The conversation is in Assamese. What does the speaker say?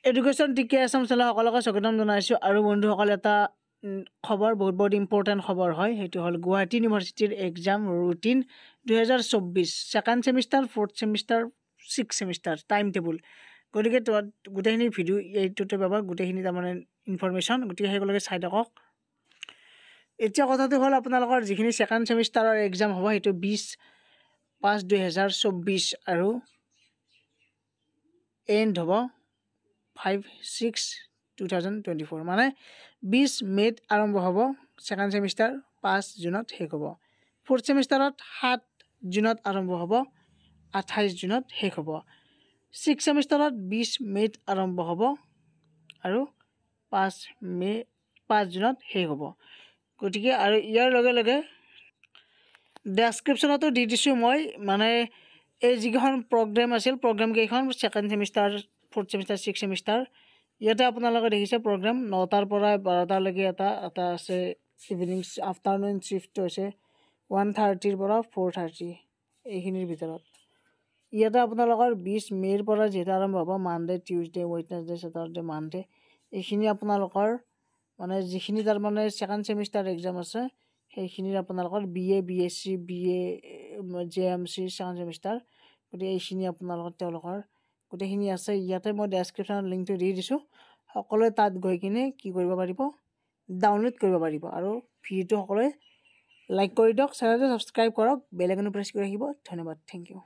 এডুকেশ্যন টিকে আছাম চেনেল সকলোকে স্বাগতম জনাইছোঁ। আৰু বন্ধুসকল, এটা খবৰ বহুত ইম্পৰ্টেণ্ট খবৰ হয়, সেইটো হ'ল গুৱাহাটী ইউনিভাৰ্চিটিৰ exam routine 2024 second semester, fourth semester, six semester time table. গতিকে গোটেইখিনি ভিডিঅ' এইটোতে পাবা, গোটেইখিনি তাৰমানে ইনফৰমেশ্যন। গতিকে সেইবিলাকে চাই থাকক। এতিয়া কথাটো হ'ল, আপোনালোকৰ যিখিনি ছেকেণ্ড ছেমিষ্টাৰৰ এক্সাম হ'ব সেইটো 20/5/2024 আৰু এণ্ড হ'ব 5/6/2024, মানে 20 মে'ত আৰম্ভ হ'ব ছেকেণ্ড ছেমিষ্টাৰ, 5 জুনত শেষ হ'ব। ফ'ৰ্থ ছেমিষ্টাৰত 7 জুনত আৰম্ভ হ'ব, 28 জুনত শেষ হ'ব। ছিক্স ছেমিষ্টাৰত 20 মে'ত আৰম্ভ হ'ব আৰু 5 জুনত শেষ হ'ব। গতিকে আৰু ইয়াৰ লগে লগে ডেছক্ৰিপশ্যনতো দি দিছোঁ মই, মানে এই যিকেইখন প্ৰগ্ৰেম আছিল, প্ৰগ্ৰেমকেইখন second semester, fourth semester, six semester. ইয়াতে আপোনালোকে দেখিছে প্ৰগ্ৰেম 9টাৰ পৰা 12টালৈকে এটা আছে। ইভিনিং আফটাৰনুন শ্বিফ্ট হৈছে 1:30 পৰা 4:30 এইখিনিৰ ভিতৰত। ইয়াতে আপোনালোকৰ 20 মে'ৰ পৰা যিহেতু আৰম্ভ হ'ব, Monday, Tuesday, Wednesday, Saturday, Monday, এইখিনি আপোনালোকৰ মানে যিখিনি তাৰমানে ছেকেণ্ড ছেমিষ্টাৰ এক্সাম আছে সেইখিনিৰ আপোনালোকৰ BA, BSc, BA, JMC second semester. গতিকে এইখিনি আপোনালোকৰ তেওঁলোকৰ গোটেইখিনি আছে। ইয়াতে মই ডেছক্ৰিপশ্যনত লিংকটো দি দিছোঁ। সকলোৱে তাত গৈ কিনে কি কৰিব পাৰিব, ডাউনলোড কৰিব পাৰিব। আৰু ভিডিঅ'টো সকলোৱে লাইক কৰি দিয়ক, চেনেলটো ছাবস্ক্ৰাইব কৰক, বেল আইকনটো প্ৰেছ কৰি ৰাখিব। ধন্যবাদ, থেংক ইউ।